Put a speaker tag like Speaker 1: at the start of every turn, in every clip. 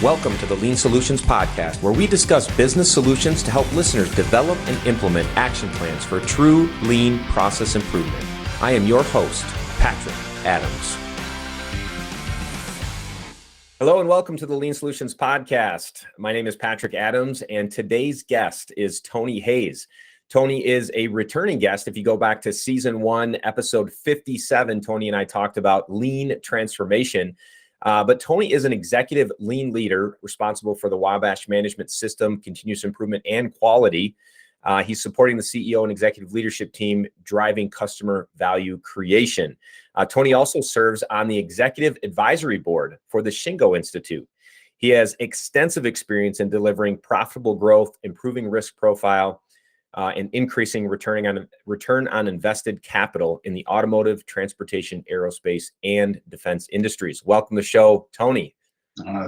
Speaker 1: Welcome to the Lean Solutions Podcast, where we discuss business solutions to help listeners develop and implement action plans for true lean process improvement. I am your host, Patrick Adams. Hello and welcome to the Lean Solutions Podcast. My name is Patrick Adams, and today's guest is Tony Hayes. Tony is a returning guest. If you go back to Season 1, Episode 57, Tony and I talked about lean transformation. But Tony is an executive lean leader responsible for the Wabash Management System, continuous improvement, and quality. He's supporting the CEO and executive leadership team, driving customer value creation. Tony also serves on the executive advisory board for the Shingo Institute. He has extensive experience in delivering profitable growth, improving risk profile, and increasing return on invested capital in the automotive, transportation, aerospace, and defense industries. Welcome to the show, Tony.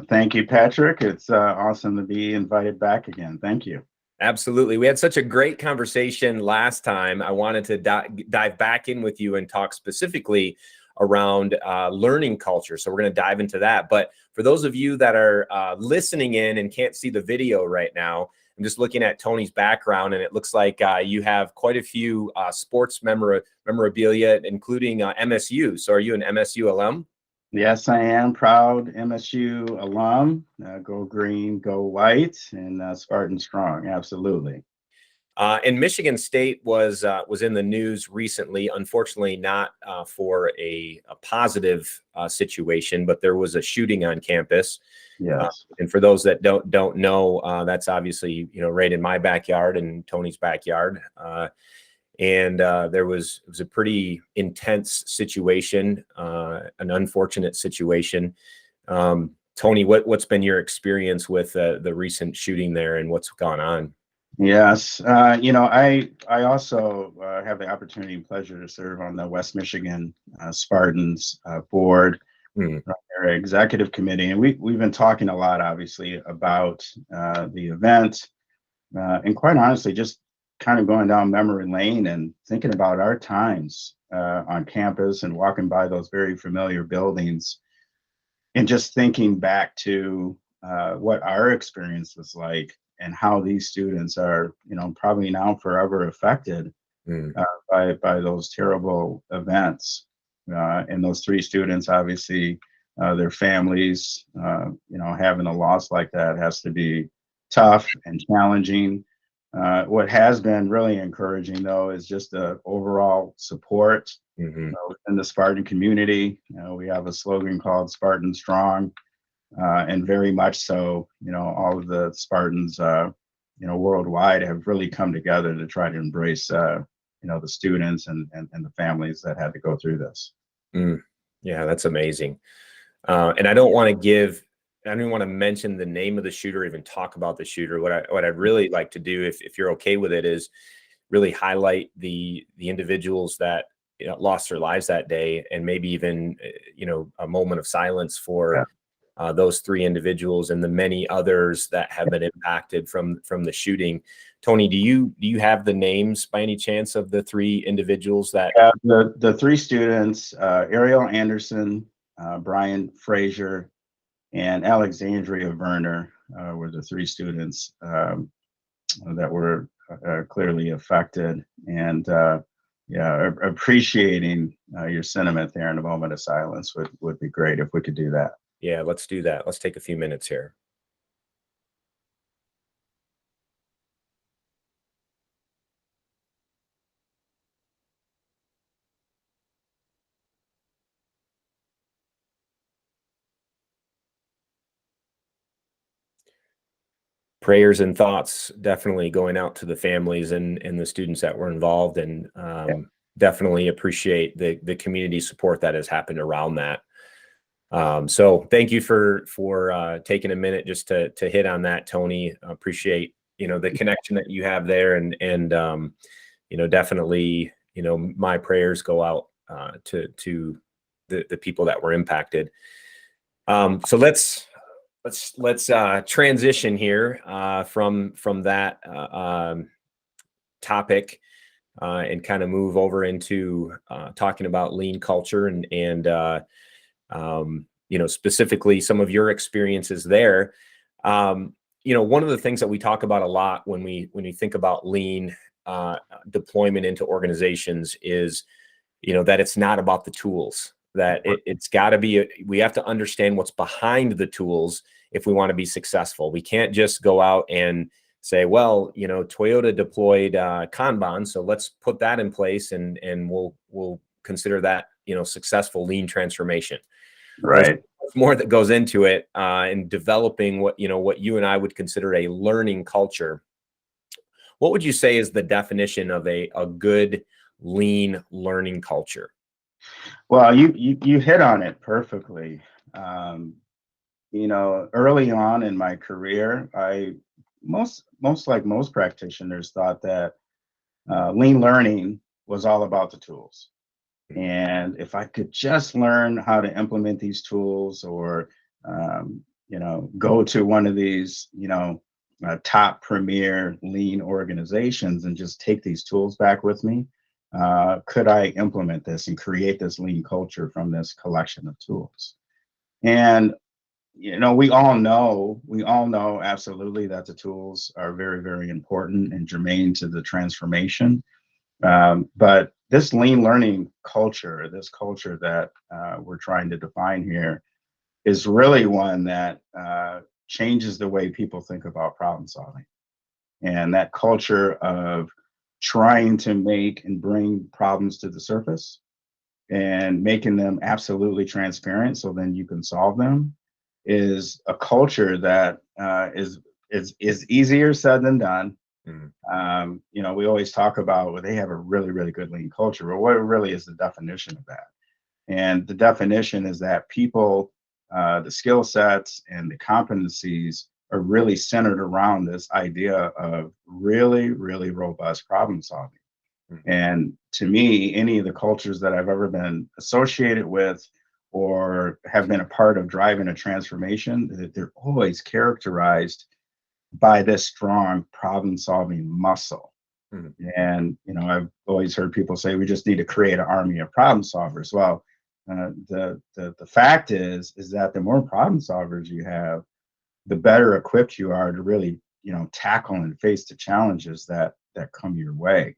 Speaker 2: Thank you, Patrick. It's awesome to be invited back again. Thank you.
Speaker 1: Absolutely. We had such a great conversation last time. I wanted to dive back in with you and talk specifically around learning culture. So we're going to dive into that. But for those of you that are listening in and can't see the video right now, I'm just looking at Tony's background, and it looks like you have quite a few sports memorabilia, including MSU. So are you an MSU alum?
Speaker 2: Yes, I am. Proud MSU alum. Go green, go white, and Spartan strong. Absolutely.
Speaker 1: And Michigan State was in the news recently. Unfortunately, not for a positive situation, but there was a shooting on campus.
Speaker 2: Yes.
Speaker 1: And for those that don't know, that's obviously right in my backyard and Tony's backyard. And it was a pretty intense situation, an unfortunate situation. Tony, what's been your experience with the recent shooting there and what's gone on?
Speaker 2: Yes. I also have the opportunity and pleasure to serve on the West Michigan Spartans board, their executive committee. And we've been talking a lot, obviously, about the event. And quite honestly, just kind of going down memory lane and thinking about our times on campus and walking by those very familiar buildings and just thinking back to what our experience was like and how these students are, probably now forever affected by those terrible events. And those three students, obviously, their families, having a loss like that has to be tough and challenging. What has been really encouraging, though, is just the overall support in the Spartan community. We have a slogan called Spartan Strong, and very much so, all of the Spartans, worldwide have really come together to try to embrace, the students and the families that had to go through this.
Speaker 1: Yeah, that's amazing. And I don't want to mention the name of the shooter, or even talk about the shooter. What I'd really like to do, if you're okay with it, is really highlight the individuals that lost their lives that day, and maybe even a moment of silence for those three individuals and the many others that have been impacted from the shooting. Tony, do you have the names by any chance of the three individuals that?
Speaker 2: The three students, Ariel Anderson, Brian Frazier, and Alexandria Werner were the three students that were clearly affected. And appreciating your sentiment there in a moment of silence would be great if we could do that.
Speaker 1: Yeah, let's do that. Let's take a few minutes here. Prayers and thoughts definitely going out to the families and the students that were involved, and definitely appreciate the community support that has happened around that. So thank you for taking a minute just to hit on that, Tony. Appreciate the connection that you have there, and definitely my prayers go out to the people that were impacted. So let's transition here from that topic and kind of move over into talking about lean culture and specifically some of your experiences there. One of the things that we talk about a lot when we think about lean deployment into organizations is, that it's not about the tools, that it's got to be, we have to understand what's behind the tools if we want to be successful. We can't just go out and say, well, Toyota deployed Kanban, so let's put that in place and we'll consider that, successful lean transformation.
Speaker 2: Right.
Speaker 1: There's more that goes into it in developing what you and I would consider a learning culture. What would you say is the definition of a good lean learning culture?
Speaker 2: Well, you hit on it perfectly. Early on in my career, most like most practitioners thought that lean learning was all about the tools. And if I could just learn how to implement these tools, or go to one of these top premier lean organizations and just take these tools back with me, could I implement this and create this lean culture from this collection of tools? And we all know absolutely that the tools are very, very important and germane to the transformation. But this lean learning culture, this culture that we're trying to define here, is really one that changes the way people think about problem solving. And that culture of trying to make and bring problems to the surface and making them absolutely transparent so then you can solve them is a culture that is easier said than done. We always talk about, well, they have a really, really good lean culture. But what really is the definition of that? And the definition is that people, the skill sets and the competencies are really centered around this idea of really, really robust problem solving. And to me, any of the cultures that I've ever been associated with or have been a part of driving a transformation, that they're always characterized by this strong problem solving muscle. And I've always heard people say we just need to create an army of problem solvers. Well, the fact is that the more problem solvers you have, the better equipped you are to really tackle and face the challenges that come your way.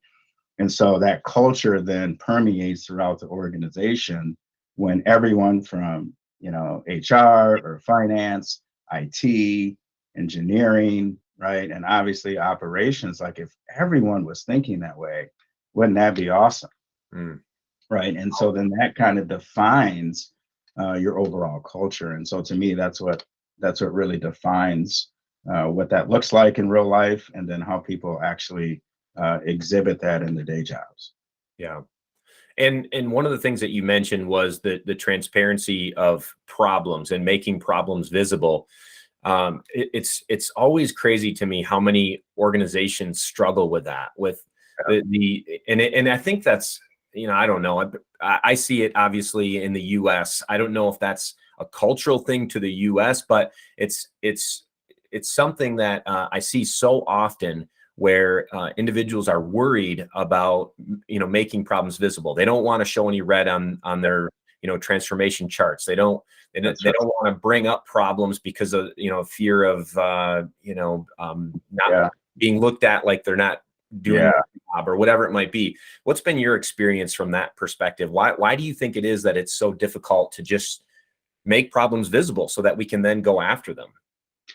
Speaker 2: And so that culture then permeates throughout the organization when everyone from HR or finance, IT, engineering, right, and obviously operations, like if everyone was thinking that way, wouldn't that be awesome? Right. And so then that kind of defines your overall culture. And so to me, that's what really defines what that looks like in real life, and then how people actually exhibit that in their day jobs.
Speaker 1: Yeah. And one of the things that you mentioned was the transparency of problems and making problems visible. It's always crazy to me how many organizations struggle with that, with and I think that's, I don't know. I see it obviously in the US. I don't know if that's a cultural thing to the US, but it's something that I see so often, where individuals are worried about, making problems visible. They don't want to show any red on their, transformation charts. They don't want to bring up problems because of, fear of, not being looked at like they're not doing their job or whatever it might be. What's been your experience from that perspective? Why do you think it is that it's so difficult to just make problems visible so that we can then go after them?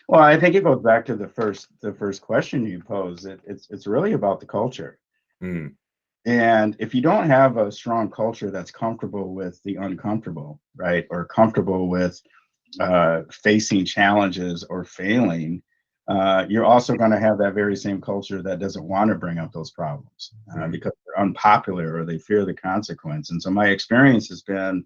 Speaker 2: Well, I think it goes back to the first question you posed. It's really about the culture. And if you don't have a strong culture that's comfortable with the uncomfortable, right, or comfortable with facing challenges or failing, you're also going to have that very same culture that doesn't want to bring up those problems because they're unpopular or they fear the consequence. And so my experience has been,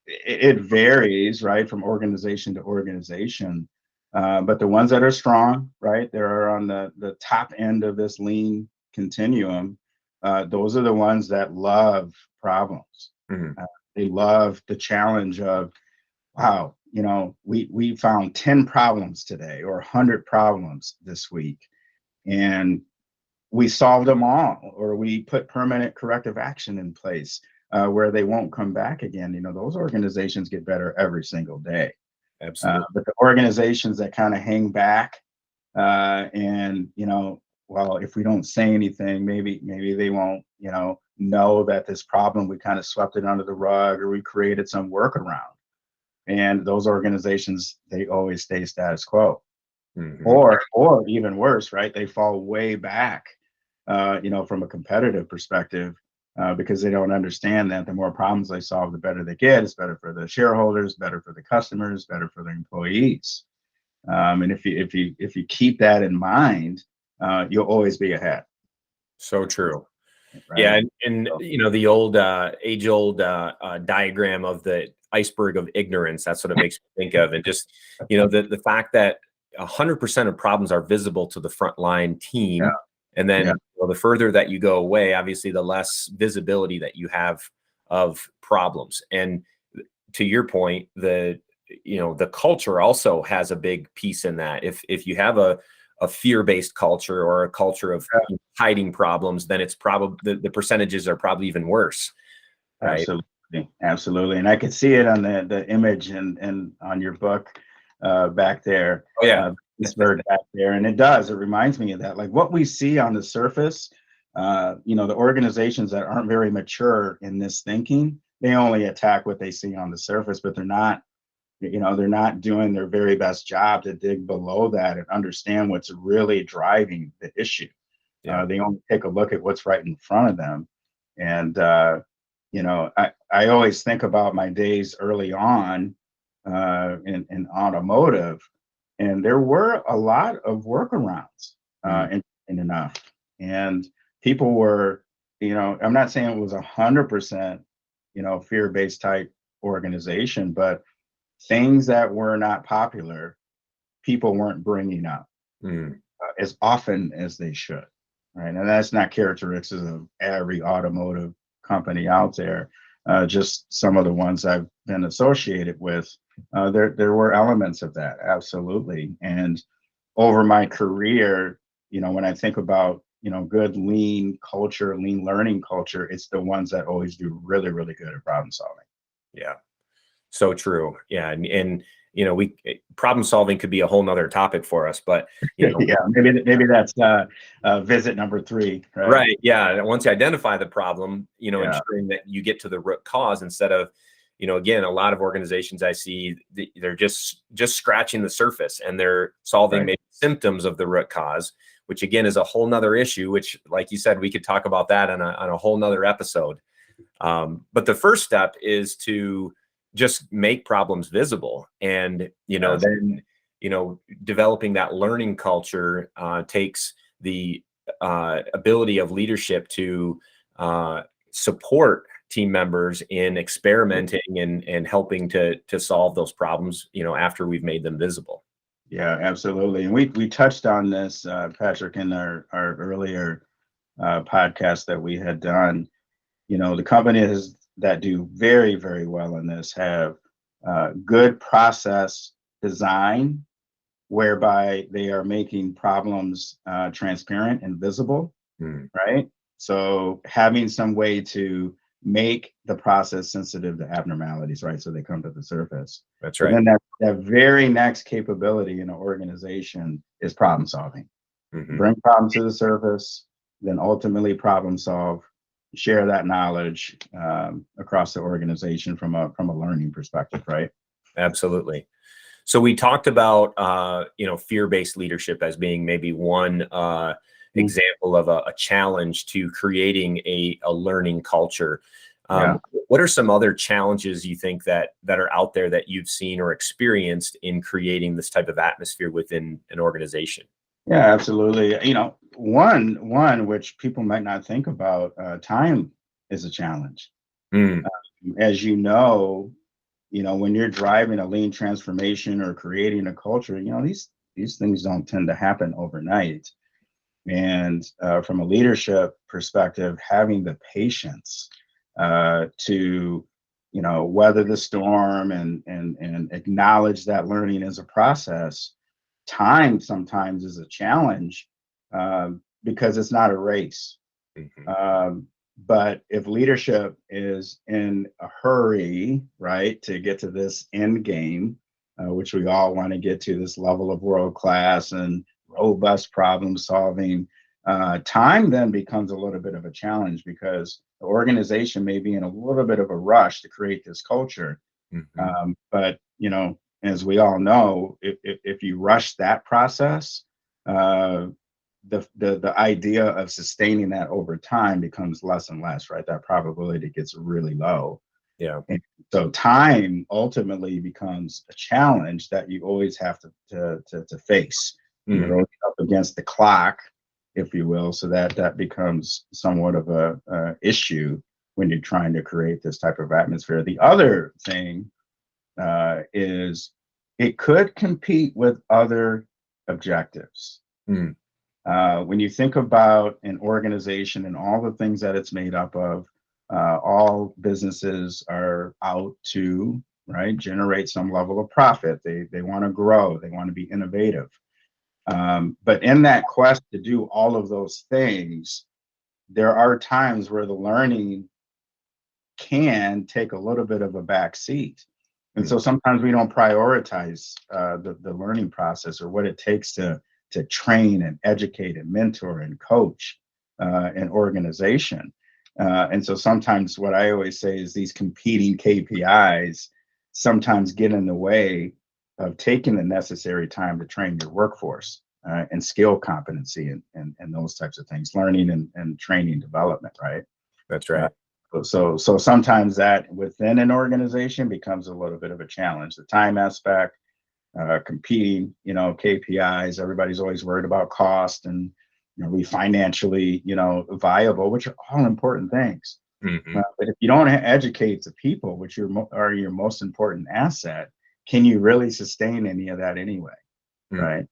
Speaker 2: it varies, right, from organization to organization. But the ones that are strong, right, they're on the top end of this lean continuum. Those are the ones that love problems. They love the challenge of, wow, we found 10 problems today or 100 problems this week, and we solved them all, or we put permanent corrective action in place. where they won't come back again. Those organizations get better every single day.
Speaker 1: Absolutely.
Speaker 2: But the organizations that kind of hang back, and well, if we don't say anything, maybe they won't, know that this problem, we kind of swept it under the rug, or we created some workaround. And those organizations, they always stay status quo.
Speaker 1: Mm-hmm.
Speaker 2: Or even worse, right? They fall way back, from a competitive perspective, because they don't understand that the more problems they solve, the better they get. It's better for the shareholders, better for the customers, better for the employees. And if you keep that in mind, you'll always be ahead.
Speaker 1: So true.
Speaker 2: Right?
Speaker 1: Yeah, and the old age-old diagram of the iceberg of ignorance. That's what it makes me think of, and just the fact that 100% of problems are visible to the frontline team,
Speaker 2: Yeah.
Speaker 1: and then
Speaker 2: Yeah.
Speaker 1: the further that you go away, obviously, the less visibility that you have of problems. And to your point, the culture also has a big piece in that. If you have a fear-based culture or a culture of hiding problems, then it's probably the percentages are probably even worse. Right?
Speaker 2: Absolutely. And I could see it on the image and on your book back there.
Speaker 1: Oh yeah.
Speaker 2: This bird back there. And it reminds me of that. Like what we see on the surface, the organizations that aren't very mature in this thinking, they only attack what they see on the surface, but they're not doing their very best job to dig below that and understand what's really driving the issue.
Speaker 1: Yeah.
Speaker 2: They only take a look at what's right in front of them. And, I always think about my days early on in automotive, and there were a lot of workarounds in enough. And people were, I'm not saying it was 100%, fear-based type organization, but things that were not popular, people weren't bringing up as often as they should, right? And that's not characteristics of every automotive company out there. Just some of the ones I've been associated with, there were elements of that, absolutely. And over my career, when I think about good lean culture, lean learning culture, it's the ones that always do really, really good at problem solving.
Speaker 1: Yeah. So true. Yeah. And problem solving could be a whole nother topic for us, but
Speaker 2: yeah, maybe that's visit number 3.
Speaker 1: Right. Yeah. Once you identify the problem, ensuring that you get to the root cause instead of, again, a lot of organizations I see, they're just scratching the surface and they're solving maybe symptoms of the root cause, which again is a whole nother issue, which, like you said, we could talk about that on a whole nother episode. But the first step is to just make problems visible. And, then, developing that learning culture takes the ability of leadership to support team members in experimenting and helping to solve those problems, after we've made them visible.
Speaker 2: Yeah, absolutely. And we touched on this, Patrick, in our earlier podcast that we had done. The companies that do very, very well in this have good process design, whereby they are making problems transparent and visible, right? So having some way to make the process sensitive to abnormalities, right? So they come to the surface.
Speaker 1: That's right.
Speaker 2: And then that very next capability in an organization is problem solving. Bring problems to the surface, then ultimately problem solve, share that knowledge across the organization from a learning perspective, right?
Speaker 1: Absolutely. So we talked about fear-based leadership as being maybe one example of a challenge to creating a learning culture. What are some other challenges you think that are out there that you've seen or experienced in creating this type of atmosphere within an organization?
Speaker 2: Yeah, absolutely. One which people might not think about, time is a challenge. As when you're driving a lean transformation or creating a culture, these things don't tend to happen overnight. And from a leadership perspective, having the patience to weather the storm and acknowledge that learning is a process. Time sometimes is a challenge because it's not a race. But if leadership is in a hurry, right, to get to this end game, which we all want to get to, this level of world class and robust problem solving, time then becomes a little bit of a challenge because the organization may be in a little bit of a rush to create this culture. But as we all know, if you rush that process, the idea of sustaining that over time becomes less and less, right? That probability gets really low.
Speaker 1: Yeah.
Speaker 2: And so time ultimately becomes a challenge that you always have to face. You're always up against the clock, if you will, so that becomes somewhat of a issue when you're trying to create this type of atmosphere. The other thing is it could compete with other objectives. When you think about an organization and all the things that it's made up of, all businesses are out to, right, generate some level of profit. They want to grow. They want to be innovative. But in that quest to do all of those things, there are times where the learning can take a little bit of a back seat. And so sometimes we don't prioritize the learning process or what it takes to train and educate and mentor and coach an organization. And so sometimes what I always say is these competing KPIs sometimes get in the way of taking the necessary time to train your workforce and skill competency and those types of things, learning and training development, right?
Speaker 1: That's right.
Speaker 2: So sometimes that within an organization becomes a little bit of a challenge. The time aspect, competing, KPIs, everybody's always worried about cost and, we financially, viable, which are all important things. But if you don't educate the people, which are your most important asset, can you really sustain any of that anyway? Right.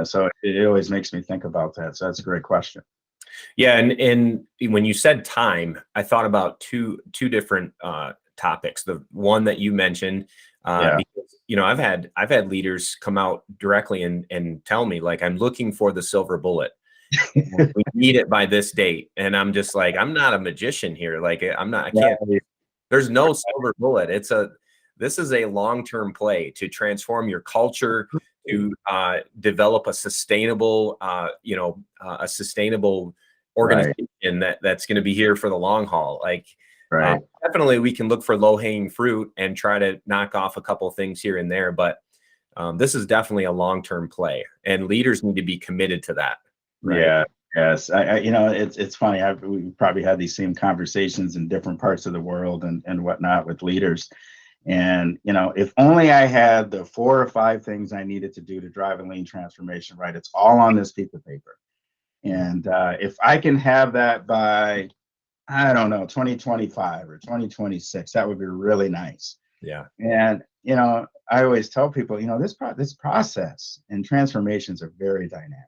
Speaker 2: So it always makes me think about that. So that's a great question.
Speaker 1: Yeah, and when you said time, I thought about two different topics. The one that you mentioned, because I've had leaders come out directly and tell me, like, I'm looking for the silver bullet. We need it by this date, and I'm just like, I'm not a magician here. Like, I can't. There's no silver bullet. This is a long-term play to transform your culture, to develop a sustainable, organization that's going to be here for the long haul. Like, definitely we can look for low-hanging fruit and try to knock off a couple of things here and there, but this is definitely a long-term play, and leaders need to be committed to that. Right?
Speaker 2: Yeah. Yes. It's funny. We probably had these same conversations in different parts of the world and whatnot with leaders. And, if only I had the 4 or 5 things I needed to do to drive a lean transformation, right? It's all on this piece of paper. And if I can have that by, I don't know, 2025 or 2026, that would be really nice.
Speaker 1: Yeah.
Speaker 2: And, I always tell people, this process and transformations are very dynamic.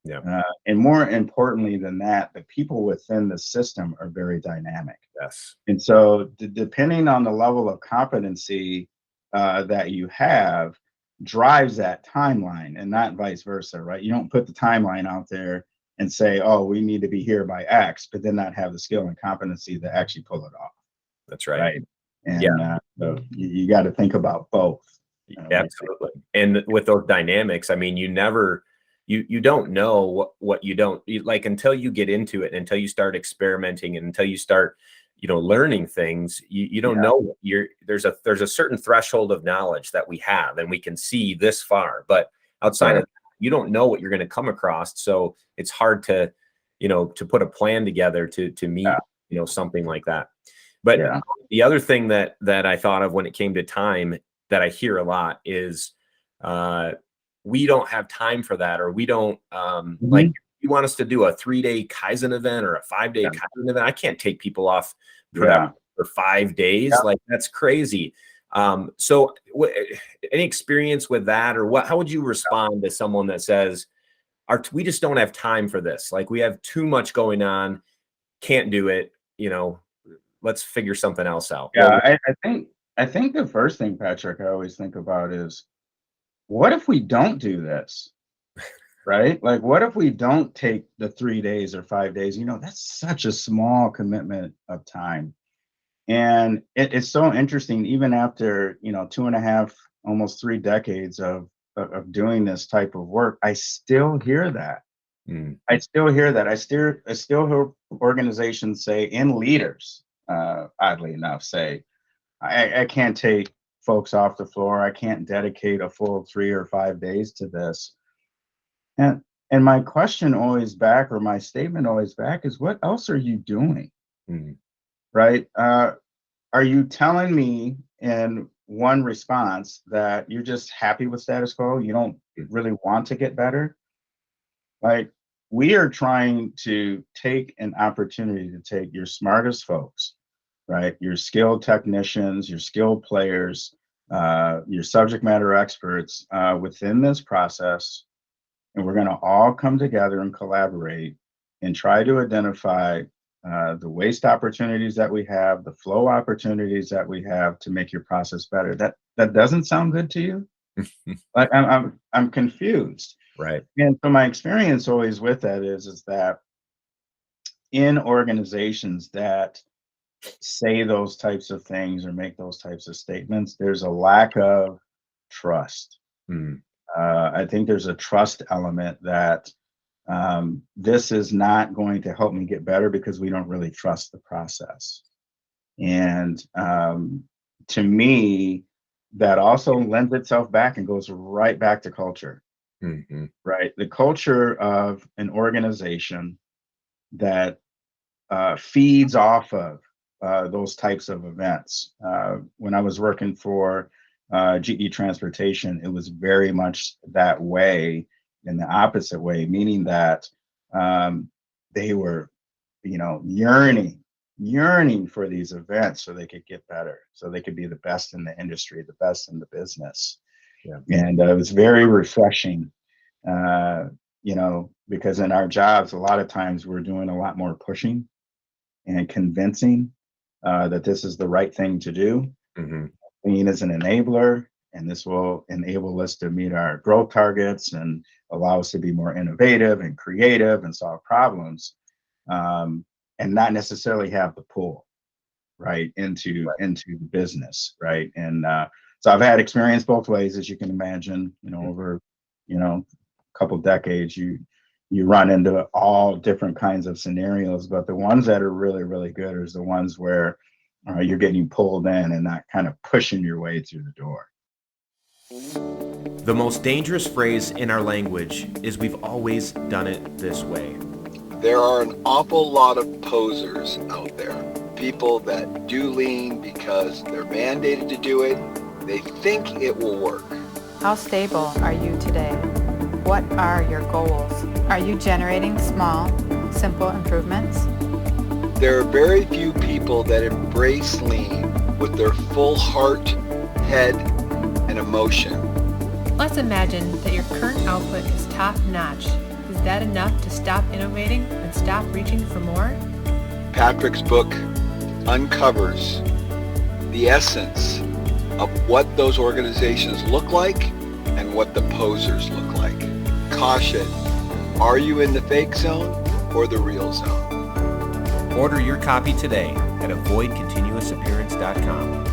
Speaker 1: Yeah.
Speaker 2: And more importantly than that, the people within the system are very dynamic.
Speaker 1: Yes.
Speaker 2: And so depending on the level of competency that you have drives that timeline and not vice versa, right? You don't put the timeline out there and say, oh, we need to be here by X, but then not have the skill and competency to actually pull it off.
Speaker 1: That's right.
Speaker 2: And so you got to think about both.
Speaker 1: Absolutely. And with those dynamics, I mean, you don't know what you don't like until you get into it, until you start experimenting, and until you start, learning things. You don't know there's a certain threshold of knowledge that we have, and we can see this far, but outside of that, you don't know what you're going to come across. So it's hard to put a plan together to meet, something like that. But the other thing that I thought of when it came to time that I hear a lot is, we don't have time for that, or we don't like, you want us to do a 3-day Kaizen event or a 5-day Kaizen event. I can't take people off production for 5 days. Like, that's crazy. So any experience with that, or how would you respond to someone that says, we just don't have time for this. Like, we have too much going on, can't do it, let's figure something else out.
Speaker 2: I think the first thing, Patrick, I always think about is, what if we don't do this? right? Like, what if we don't take the 3 days or 5 days? That's such a small commitment of time. And it's so interesting, even after, 2.5, almost 3 decades of doing this type of work, I still hear that. I still hear that. I still hear organizations say, and leaders, oddly enough, say, I can't take folks off the floor. I can't dedicate a full 3 or 5 days to this. And my question always back, or my statement always back, is what else are you doing?
Speaker 1: Mm.
Speaker 2: Right? Are you telling me in one response that you're just happy with status quo? You don't really want to get better? Like, we are trying to take an opportunity to take your smartest folks, right? Your skilled technicians, your skilled players, your subject matter experts within this process, and we're going to all come together and collaborate and try to identify the waste opportunities that we have, the flow opportunities that we have to make your process better. That doesn't sound good to you? Like, I'm confused.
Speaker 1: Right.
Speaker 2: And so my experience always with that is that in organizations that say those types of things or make those types of statements, there's a lack of trust.
Speaker 1: Mm.
Speaker 2: I think there's a trust element that this is not going to help me get better because we don't really trust the process. And to me, that also lends itself back and goes right back to culture.
Speaker 1: Mm-hmm.
Speaker 2: Right? The culture of an organization that feeds off of those types of events. When I was working for GE Transportation, it was very much that way, in the opposite way, meaning that they were, yearning for these events so they could get better, so they could be the best in the industry, the best in the business.
Speaker 1: Yeah.
Speaker 2: And it was very refreshing, because in our jobs, a lot of times we're doing a lot more pushing and convincing that this is the right thing to do.
Speaker 1: Mm-hmm.
Speaker 2: Lean is an enabler, and this will enable us to meet our growth targets and allow us to be more innovative and creative and solve problems, and not necessarily have the pull right into the business, right? And so I've had experience both ways, as you can imagine. Over a couple decades, you run into all different kinds of scenarios, but the ones that are really, really good are the ones where you're getting pulled in and not kind of pushing your way through the door.
Speaker 1: The most dangerous phrase in our language is "we've always done it this way."
Speaker 3: There are an awful lot of posers out there. People that do lean because they're mandated to do it. They think it will work.
Speaker 4: How stable are you today? What are your goals? Are you generating small, simple improvements?
Speaker 3: There are very few people that embrace lean with their full heart, head, and emotion.
Speaker 5: Let's imagine that your current output is top-notch. Is that enough to stop innovating and stop reaching for more?
Speaker 3: Patrick's book uncovers the essence of what those organizations look like and what the posers look like. Caution, are you in the fake zone or the real zone?
Speaker 1: Order your copy today at avoidcontinuousappearance.com.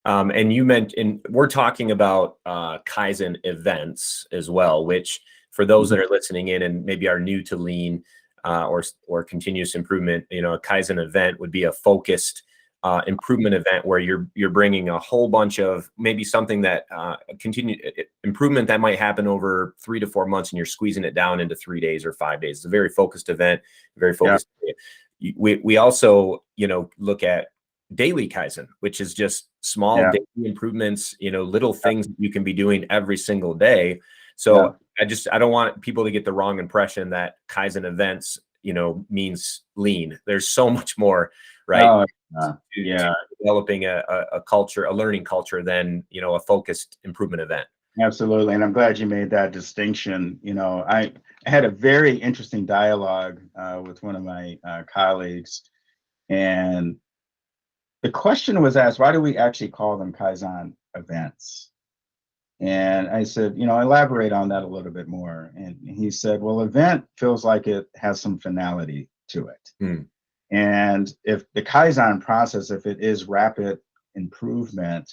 Speaker 1: And you mentioned, we're talking about Kaizen events as well, which for those that are listening in and maybe are new to lean or continuous improvement, a Kaizen event would be a focused improvement event where you're bringing a whole bunch of maybe something that improvement that might happen over 3 to 4 months, and you're squeezing it down into 3 days or 5 days. It's a very focused event, very focused. Yeah. We also, look at daily Kaizen, which is just small daily improvements, little things that you can be doing every single day. So I don't want people to get the wrong impression that Kaizen events, means lean. There's so much more, right? To developing a culture, a learning culture than, a focused improvement event.
Speaker 2: Absolutely. And I'm glad you made that distinction. I had a very interesting dialogue with one of my colleagues, and the question was asked, why do we actually call them Kaizen events? And I said, elaborate on that a little bit more. And he said, well, event feels like it has some finality to it.
Speaker 1: Hmm.
Speaker 2: And if the Kaizen process, if it is rapid improvement,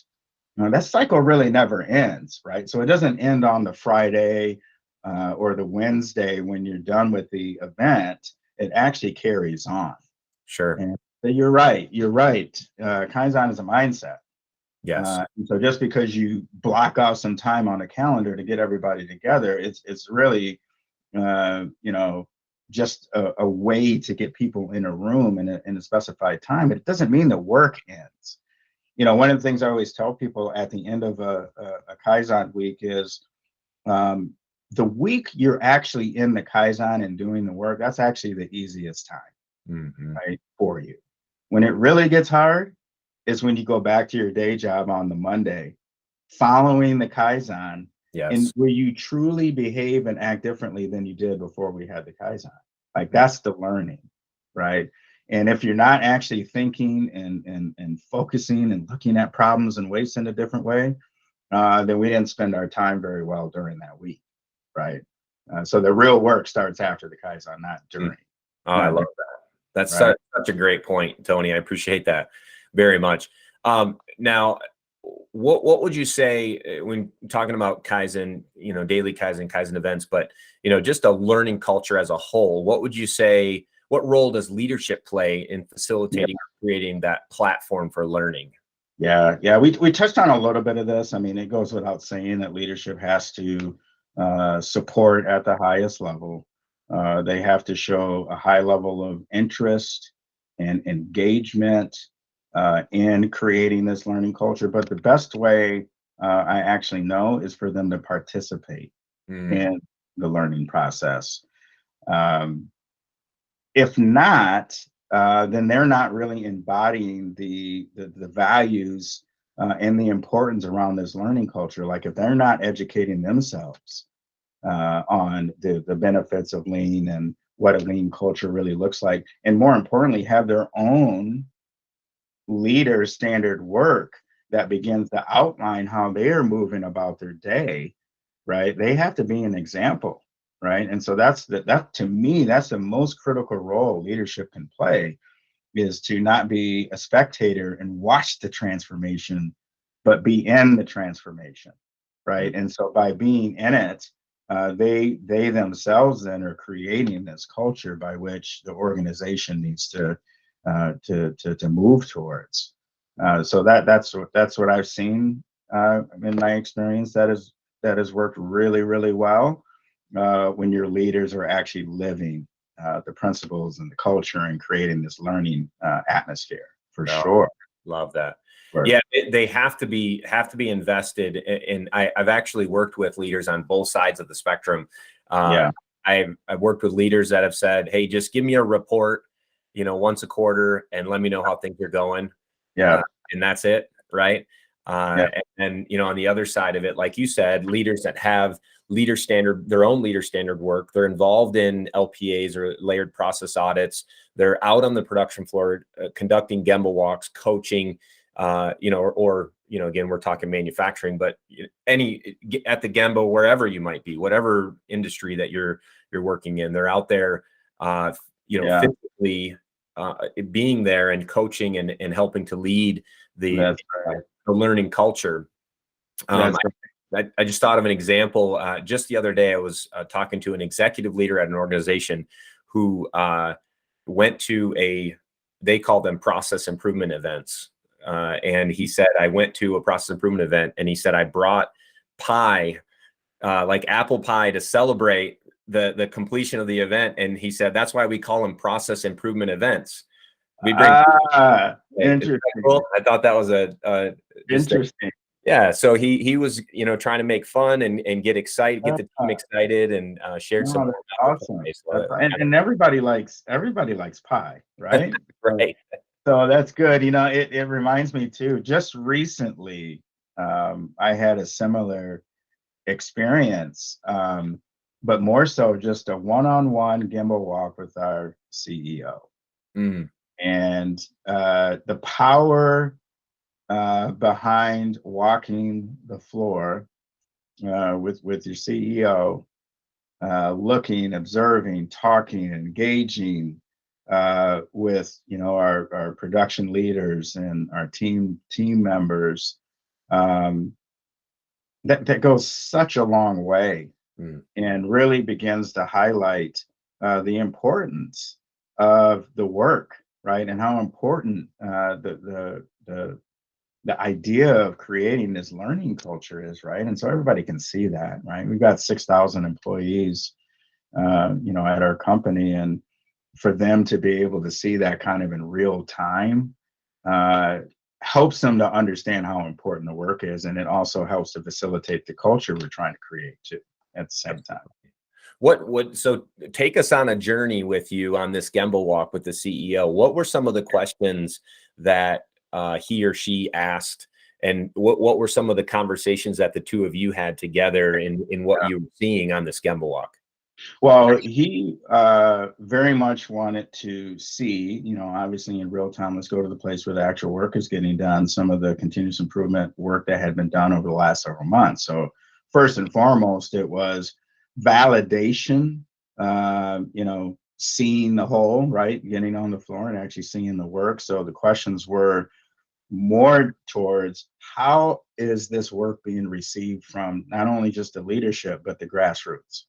Speaker 2: that cycle really never ends, right? So it doesn't end on the Friday or the Wednesday when you're done with the event. It actually carries on.
Speaker 1: Sure.
Speaker 2: And so you're right. Kaizen is a mindset.
Speaker 1: Yes.
Speaker 2: And so just because you block off some time on a calendar to get everybody together, it's really, just a way to get people in a room in a specified time. But it doesn't mean the work ends. One of the things I always tell people at the end of a Kaizen week is the week you're actually in the Kaizen and doing the work, that's actually the easiest time, right, for you. When it really gets hard is when you go back to your day job on the Monday, following the Kaizen, and where you truly behave and act differently than you did before we had the Kaizen. Like that's the learning, right? And if you're not actually thinking and focusing and looking at problems and ways in a different way, then we didn't spend our time very well during that week, right? So the real work starts after the Kaizen, not during.
Speaker 1: Oh, I love that. That's such a great point, Tony. I appreciate that very much. Now, what would you say when talking about Kaizen, daily Kaizen events, but, just a learning culture as a whole, what would you say, what role does leadership play in facilitating or creating that platform for learning?
Speaker 2: Yeah. We touched on a little bit of this. I mean, it goes without saying that leadership has to support at the highest level. They have to show a high level of interest and engagement in creating this learning culture. But the best way I actually know is for them to participate in the learning process. If not, then they're not really embodying the values and the importance around this learning culture. Like if they're not educating themselves on the benefits of lean and what a lean culture really looks like, and more importantly, have their own leader standard work that begins to outline how they're moving about their day, right? They have to be an example, right? And so that to me, that's the most critical role leadership can play, is to not be a spectator and watch the transformation, but be in the transformation, right? And so by being in it, they themselves then are creating this culture by which the organization needs to move towards. So that's what I've seen in my experience. That has worked really, really well when your leaders are actually living the principles and the culture and creating this learning atmosphere for sure.
Speaker 1: Love that. Yeah, they have to be invested in. I've actually worked with leaders on both sides of the spectrum. I've worked with leaders that have said, "Hey, just give me a report, once a quarter, and let me know how things are going." And that's it, right? And then, on the other side of it, like you said, leaders that have their own leader standard work, they're involved in LPAs or layered process audits. They're out on the production floor conducting Gimbal walks, coaching. Again, we're talking manufacturing, but at the Gemba, wherever you might be, whatever industry that you're working in, they're out there, physically being there and coaching and helping to lead the learning culture. I just thought of an example. Just the other day, I was talking to an executive leader at an organization who went to they call them process improvement events. And he said, I went to a process improvement event, and he said, I brought pie, like apple pie, to celebrate the completion of the event. And he said, that's why we call them process improvement events. We bring
Speaker 2: interesting.
Speaker 1: Cool. I thought that was
Speaker 2: interesting.
Speaker 1: Yeah. So he was, trying to make fun and get excited, get the team excited, and shared some.
Speaker 2: Awesome. And everybody likes pie, right?
Speaker 1: Right.
Speaker 2: So that's good. It reminds me too, just recently, I had a similar experience, but more so just a one-on-one Gimbal walk with our CEO. And the power behind walking the floor with your CEO, looking, observing, talking, engaging with our production leaders and our team members. That goes such a long way, and really begins to highlight the importance of the work, right? And how important the idea of creating this learning culture is, right? And so everybody can see that, right? We've got 6,000 employees, at our company, and for them to be able to see that kind of in real time helps them to understand how important the work is, and it also helps to facilitate the culture we're trying to create too at the same time.
Speaker 1: So take us on a journey with you on this Gimbal Walk with the CEO. What were some of the questions that he or she asked, and what were some of the conversations that the two of you had together in what you were seeing on this Gimbal Walk?
Speaker 2: Well, he very much wanted to see, obviously in real time, let's go to the place where the actual work is getting done, some of the continuous improvement work that had been done over the last several months. So first and foremost, it was validation, seeing the whole, right? Getting on the floor and actually seeing the work. So the questions were more towards how is this work being received from not only just the leadership, but the grassroots?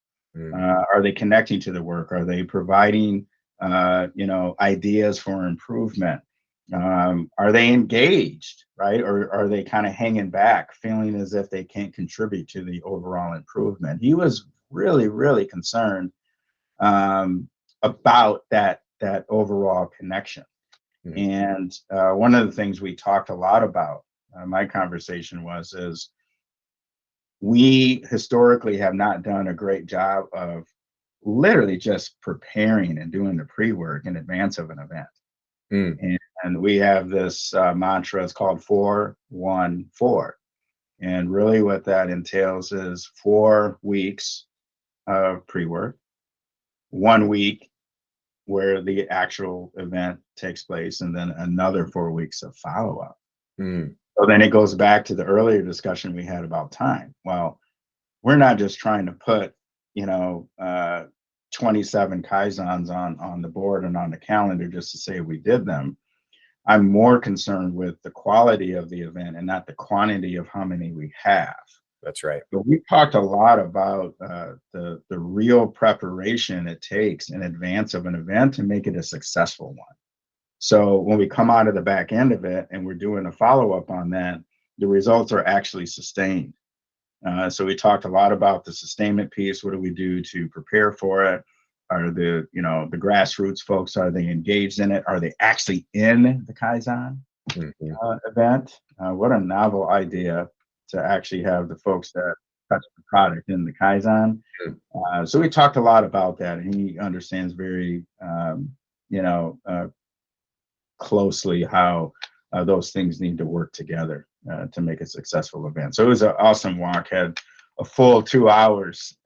Speaker 2: Are they connecting to the work? Are they providing, ideas for improvement? Are they engaged, right? Or are they kind of hanging back, feeling as if they can't contribute to the overall improvement? He was really, really concerned about that overall connection. And one of the things we talked a lot about, my conversation is we historically have not done a great job of literally just preparing and doing the pre-work in advance of an event. And we have this mantra, it's called 4-1-4. And really what that entails is 4 weeks of pre-work, 1 week where the actual event takes place, and then another 4 weeks of follow-up. So then it goes back to the earlier discussion we had about time. Well, we're not just trying to put, 27 Kaizens on the board and on the calendar just to say we did them. I'm more concerned with the quality of the event and not the quantity of how many we have.
Speaker 1: That's right.
Speaker 2: But we talked a lot about the real preparation it takes in advance of an event to make it a successful one. So when we come out of the back end of it and we're doing a follow-up on that, the results are actually sustained. So we talked a lot about the sustainment piece. What do we do to prepare for it? Are the grassroots folks, are they engaged in it? Are they actually in the Kaizen event? What a novel idea to actually have the folks that touch the product in the Kaizen. So we talked a lot about that, and he understands very, closely how those things need to work together to make a successful event. So it was an awesome walk. Had a full 2 hours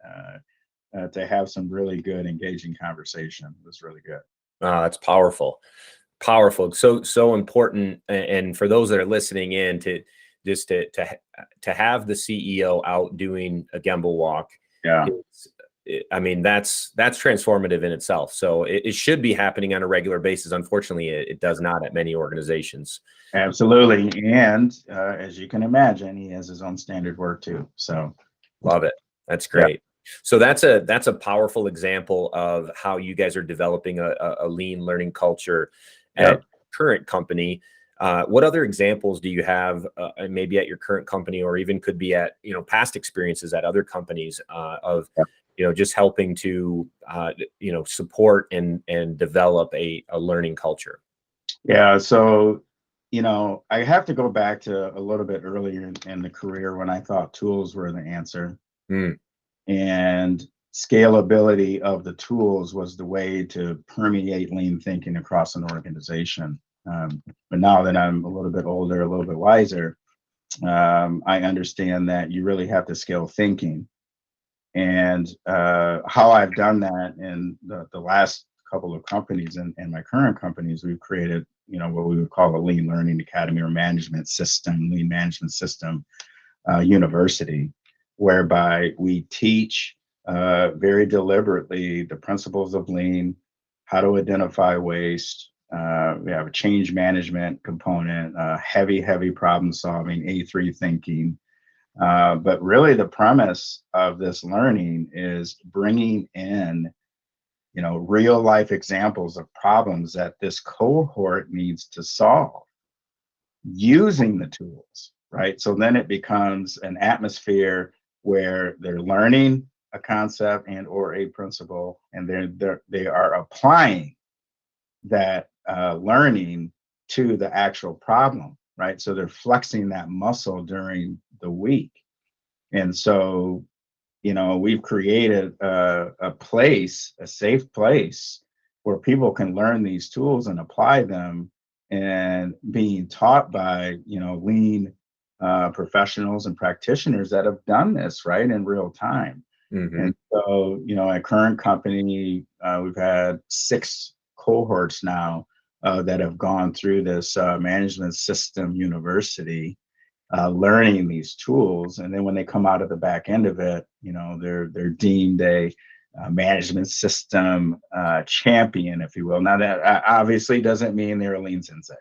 Speaker 2: to have some really good, engaging conversation. It was really good.
Speaker 1: That's powerful. So important. And for those that are listening in, to have the CEO out doing a Gimbal Walk.
Speaker 2: Yeah.
Speaker 1: I mean, that's transformative in itself. So it should be happening on a regular basis. Unfortunately, it does not at many organizations.
Speaker 2: Absolutely. And as you can imagine, he has his own standard work too. So
Speaker 1: love it. That's great. Yeah. So that's a powerful example of how you guys are developing a lean learning culture at current company. What other examples do you have, maybe at your current company, or even could be at past experiences at other companies of just helping to support and develop a learning culture?
Speaker 2: Yeah. So I have to go back to a little bit earlier in the career when I thought tools were the answer. And scalability of the tools was the way to permeate lean thinking across an organization. But now that I'm a little bit older, a little bit wiser, I understand that you really have to scale thinking. And how I've done that in the last couple of companies and my current companies, we've created, what we would call a lean learning academy or management system, lean management system university. whereby we teach very deliberately the principles of lean, how to identify waste. We have a change management component, heavy problem solving, A3 thinking. But really the premise of this learning is bringing in, real life examples of problems that this cohort needs to solve using the tools, right? So then it becomes an atmosphere where they're learning a concept and or a principle, and they are applying that learning to the actual problem, right? So they're flexing that muscle during the week. And so, we've created a place, a safe place where people can learn these tools and apply them, and being taught by, lean professionals and practitioners that have done this, right, in real time. And so, at current company, we've had 6 cohorts now that have gone through this management system university, learning these tools. And then when they come out of the back end of it, they're deemed a management system champion, if you will. Now that obviously doesn't mean they're a lean sensei.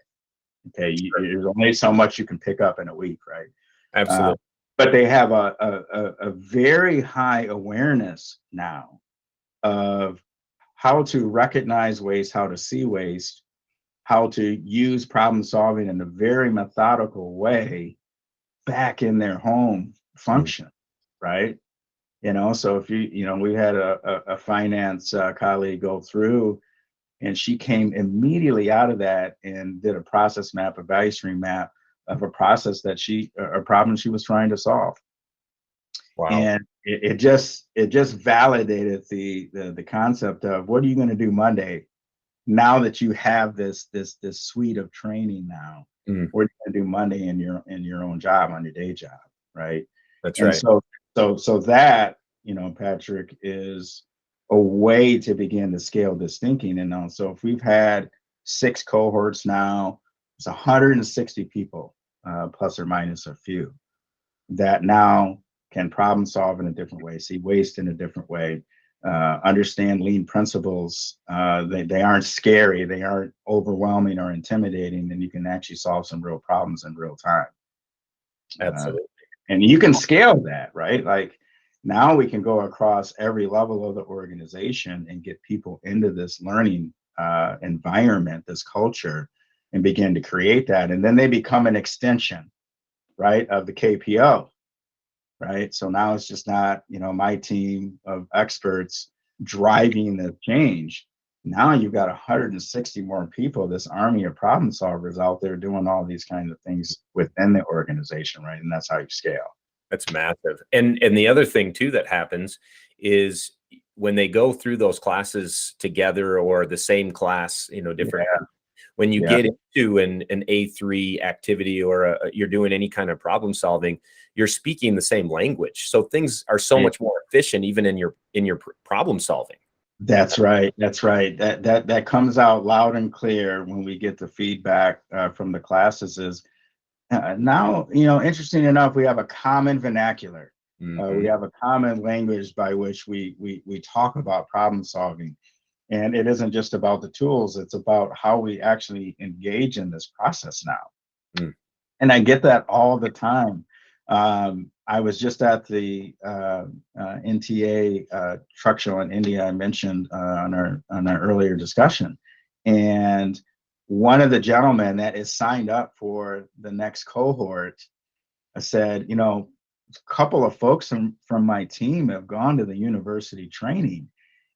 Speaker 2: Okay, there's only so much you can pick up in a week, right?
Speaker 1: Absolutely.
Speaker 2: But they have a very high awareness now of how to recognize waste, how to see waste, how to use problem solving in a very methodical way back in their home function, right? So if we had a finance colleague go through, and she came immediately out of that and did a process map, a value stream map of a process that a problem she was trying to solve.
Speaker 1: Wow.
Speaker 2: And it just validated the concept of, what are you going to do Monday now that you have this suite of training now? What are you going to do Monday in your own job, on your day job, right?
Speaker 1: That's right.
Speaker 2: So that, Patrick, is a way to begin to scale this thinking. And so if we've had 6 cohorts now, it's 160 people, plus or minus a few, that now can problem solve in a different way, see waste in a different way, understand lean principles. They aren't scary, they aren't overwhelming or intimidating, and you can actually solve some real problems in real time.
Speaker 1: Absolutely.
Speaker 2: And you can scale that, right? Like, now we can go across every level of the organization and get people into this learning environment, this culture, and begin to create that. And then they become an extension, right, of the KPO, right? So now it's just not, my team of experts driving the change. Now you've got 160 more people, this army of problem solvers out there doing all these kinds of things within the organization, right? And that's how you scale.
Speaker 1: That's massive. And the other thing too that happens is when they go through those classes together, or the same class, different.
Speaker 2: Yeah.
Speaker 1: When you get into an A3 activity, or you're doing any kind of problem solving, you're speaking the same language. So things are so much more efficient, even in your problem solving.
Speaker 2: That's right. That's right. That comes out loud and clear when we get the feedback from the classes. Is now, interesting enough, we have a common vernacular. We have a common language by which we talk about problem solving. And it isn't just about the tools, it's about how we actually engage in this process now. And I get that all the time. I was just at the NTA truck show in India I mentioned on our earlier discussion. And one of the gentlemen that is signed up for the next cohort said, a couple of folks from my team have gone to the university training,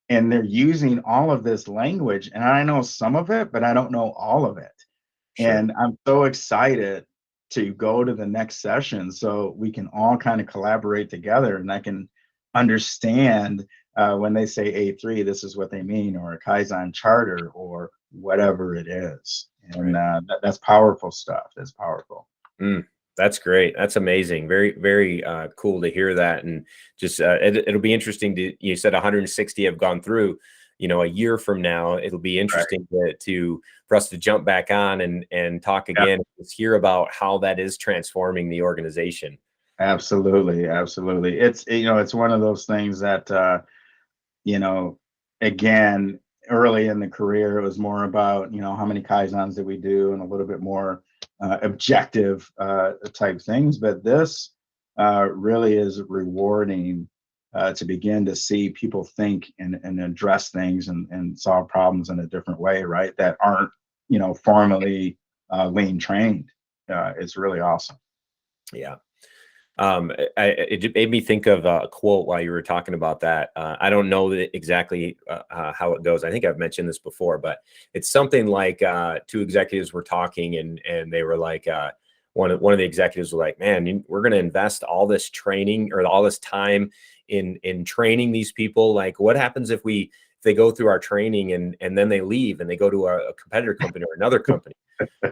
Speaker 2: and they're using all of this language, and I know some of it, but I don't know all of it. Sure. And I'm so excited to go to the next session so we can all kind of collaborate together, and I can understand when they say A3, this is what they mean, or a Kaizen charter, or whatever it is. And that's powerful stuff. That's powerful.
Speaker 1: That's great. That's amazing. Very, very cool to hear that. And just it'll be interesting you said 160 have gone through. A year from now, it'll be interesting for us to jump back on and talk again, and hear about how that is transforming the organization.
Speaker 2: Absolutely, absolutely. It's, it's one of those things that, you know, again, early in the career, it was more about, how many Kaizens did we do and a little bit more objective type things. But this really is rewarding to begin to see people think and address things and solve problems in a different way, right? That aren't, formally lean trained. It's really awesome.
Speaker 1: Yeah. It made me think of a quote while you were talking about that. I don't know exactly how it goes. I think I've mentioned this before, but it's something like two executives were talking, and they were like, one of the executives was like, "Man, we're going to invest all this training or all this time in training these people. Like, what happens if they go through our training and then they leave and they go to a competitor company or another company?"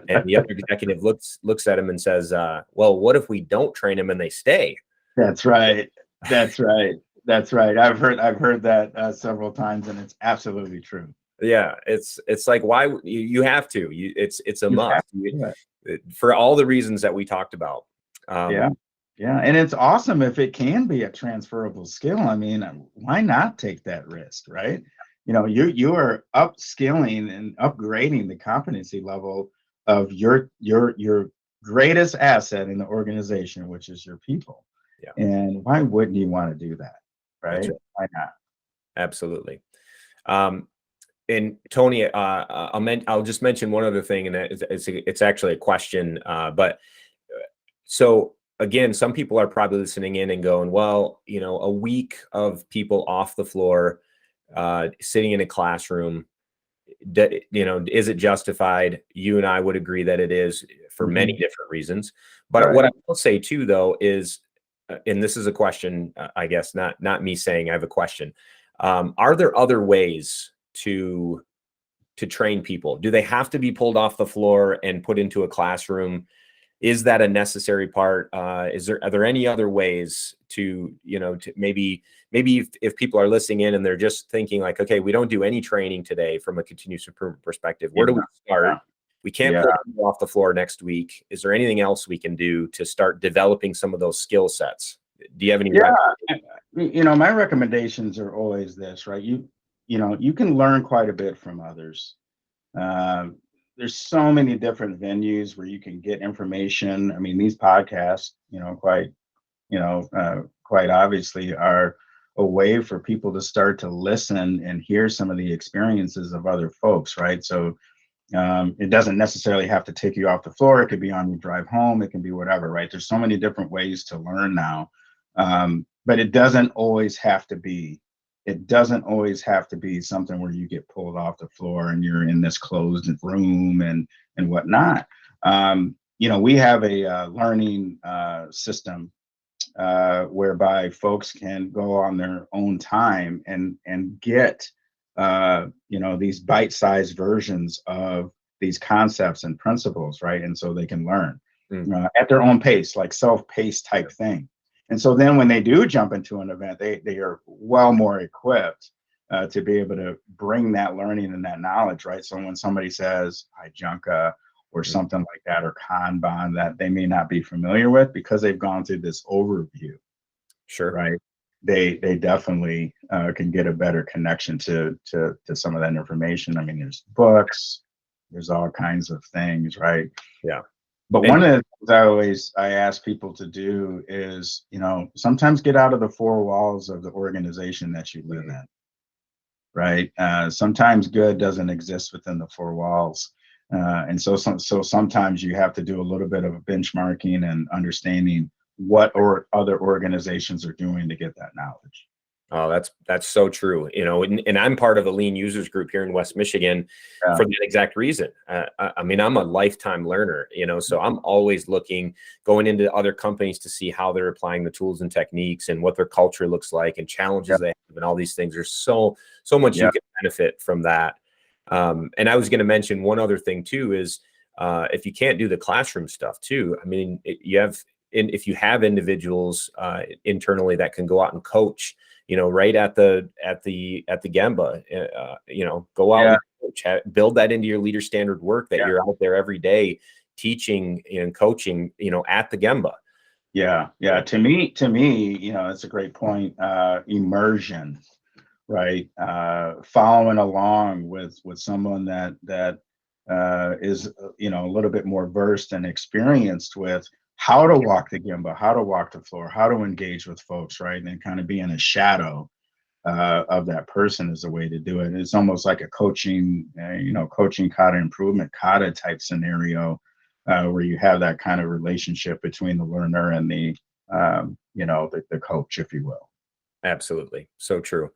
Speaker 1: And the other executive looks at him and says, "Well, what if we don't train them and they stay?"
Speaker 2: That's right. That's right. That's right. I've heard that several times, and it's absolutely true.
Speaker 1: Yeah, it's like, why you have to. It's a must for all the reasons that we talked about.
Speaker 2: Yeah, and it's awesome if it can be a transferable skill. I mean, why not take that risk, right? You are upskilling and upgrading the competency level of your greatest asset in the organization, which is your people.
Speaker 1: Yeah.
Speaker 2: And why wouldn't you want to do that, right? Why not?
Speaker 1: Absolutely. And Tony, I'll just mention one other thing, and it's actually a question. But so again, some people are probably listening in and going, "Well, a week of people off the floor, sitting in a classroom, is it justified?" You and I would agree that it is for many different reasons. But what I will say too, though, is, and this is a question, I guess, not me saying I have a question. Are there other ways to train people? Do they have to be pulled off the floor and put into a classroom? Is that a necessary part? Are there any other ways to maybe if people are listening in and they're just thinking like, okay, we don't do any training today from a continuous improvement perspective. Where do we start? Yeah. We can't pull people off the floor next week. Is there anything else we can do to start developing some of those skill sets? Do you have any?
Speaker 2: My recommendations are always this, right? You can learn quite a bit from others. There's so many different venues where you can get information. I mean, these podcasts, quite obviously are a way for people to start to listen and hear some of the experiences of other folks, right? So it doesn't necessarily have to take you off the floor. It could be on your drive home. It can be whatever, right? There's so many different ways to learn now. But it doesn't always have to be something where you get pulled off the floor and you're in this closed room and whatnot. We have a learning system whereby folks can go on their own time and get these bite-sized versions of these concepts and principles, right? And so they can learn at their own pace, like self-paced type thing. And so then when they do jump into an event, they are well more equipped to be able to bring that learning and that knowledge, right? So when somebody says Junka or something like that, or Kanban that they may not be familiar with, because they've gone through this overview,
Speaker 1: sure,
Speaker 2: right? They definitely can get a better connection to some of that information. I mean, there's books, there's all kinds of things, right?
Speaker 1: Yeah.
Speaker 2: But one of the things I ask people to do is, sometimes get out of the four walls of the organization that you live in, right? Sometimes good doesn't exist within the four walls. And so sometimes you have to do a little bit of benchmarking and understanding what other organizations are doing to get that knowledge.
Speaker 1: Oh, that's so true. And I'm part of a lean users group here in West Michigan for that exact reason. I mean, I'm a lifetime learner, so I'm always going into other companies to see how they're applying the tools and techniques and what their culture looks like and challenges they have and all these things. There's so much you can benefit from that. And I was going to mention one other thing too, is if you can't do the classroom stuff too, I mean, if you have individuals internally that can go out and coach, right at the Gemba, go out and coach, build that into your leader standard work that you're out there every day teaching and coaching, at the Gemba.
Speaker 2: Yeah. To me, it's a great point. Immersion, right? Following along with someone that is a little bit more versed and experienced with how to walk the gimbal, how to walk the floor, how to engage with folks, right? And kind of be in a shadow of that person is the way to do it. It's almost like a coaching, coaching kata improvement kata type scenario, where you have that kind of relationship between the learner and the coach, if you will.
Speaker 1: Absolutely. So true.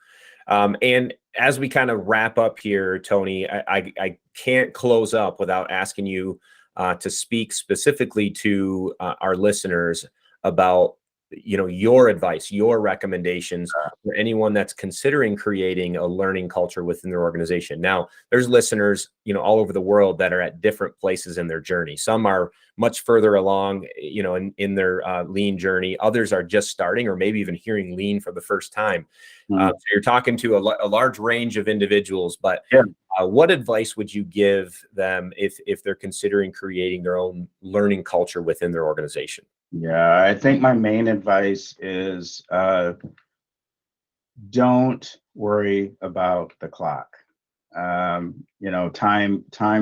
Speaker 1: And as we kind of wrap up here, Tony, I can't close up without asking you to speak specifically to our listeners about, your advice, your recommendations for anyone that's considering creating a learning culture within their organization. Now, there's listeners, all over the world that are at different places in their journey. Some are much further along, in their lean journey. Others are just starting, or maybe even hearing lean for the first time. So you're talking to a large range of individuals, but what advice would you give them if they're considering creating their own learning culture within their organization?
Speaker 2: Yeah, I think my main advice is don't worry about the clock. Time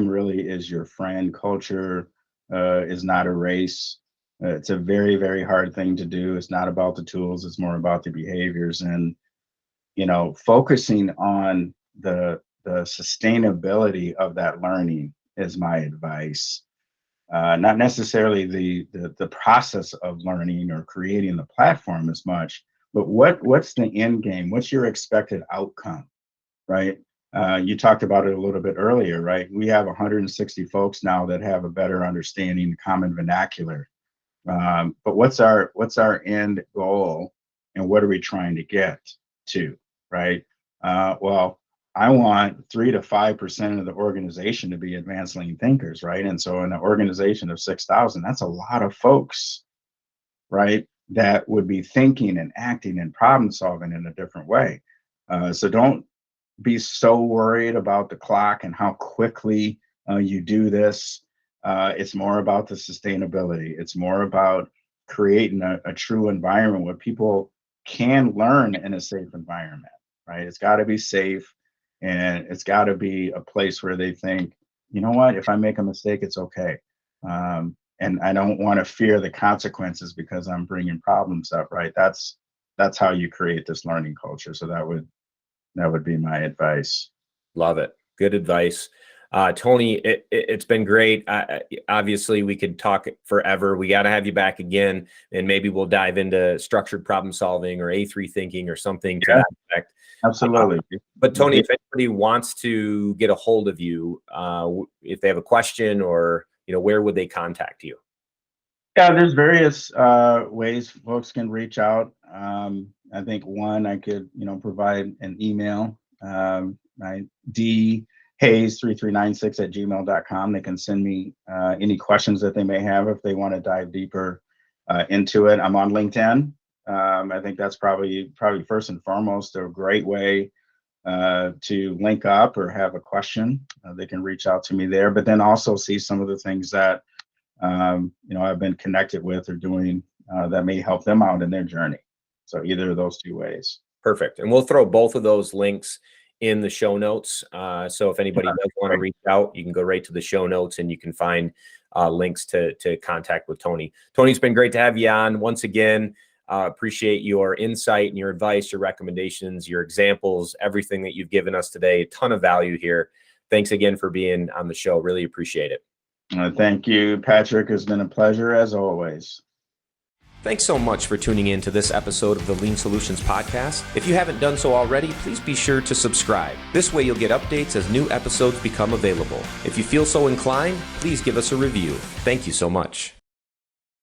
Speaker 2: really is your friend. Culture is not a race. It's a very, very hard thing to do. It's not about the tools. It's more about the behaviors, and focusing on the sustainability of that learning is my advice. Not necessarily the process of learning or creating the platform as much, but what's the end game? What's your expected outcome, right? You talked about it a little bit earlier, right? We have 160 folks now that have a better understanding, common vernacular. But what's our end goal, and what are we trying to get to, right? Well, I want 3 to 5% of the organization to be advanced lean thinkers, right? And so in an organization of 6,000, that's a lot of folks, right? That would be thinking and acting and problem solving in a different way. So don't be so worried about the clock and how quickly you do this. It's more about the sustainability. It's more about creating a true environment where people can learn in a safe environment, right? It's got to be safe. And it's got to be a place where they think, you know what, if I make a mistake, it's okay. And I don't want to fear the consequences because I'm bringing problems up, right? That's how you create this learning culture. So that would be my advice.
Speaker 1: Love it. Good advice. Tony, it's been great. Obviously, we could talk forever. We got to have you back again, and maybe we'll dive into structured problem solving or A3 thinking or something to that effect.
Speaker 2: Absolutely.
Speaker 1: But Tony, if anybody wants to get a hold of you, if they have a question or, where would they contact you?
Speaker 2: Yeah, there's various ways folks can reach out. I think one, I could, provide an email, dhayes3396@gmail.com. They can send me any questions that they may have if they want to dive deeper into it. I'm on LinkedIn. I think that's probably first and foremost a great way to link up or have a question. They can reach out to me there, but then also see some of the things that I've been connected with or doing that may help them out in their journey. So either of those two ways.
Speaker 1: Perfect. And we'll throw both of those links in the show notes. So if anybody does want to reach out, you can go right to the show notes and you can find links to contact with Tony. Tony, it's been great to have you on once again. Appreciate your insight and your advice, your recommendations, your examples, everything that you've given us today. A ton of value here. Thanks again for being on the show. Really appreciate it.
Speaker 2: Thank you, Patrick. It's been a pleasure as always.
Speaker 1: Thanks so much for tuning in to this episode of the Lean Solutions Podcast. If you haven't done so already, please be sure to subscribe. This way you'll get updates as new episodes become available. If you feel so inclined, please give us a review. Thank you so much.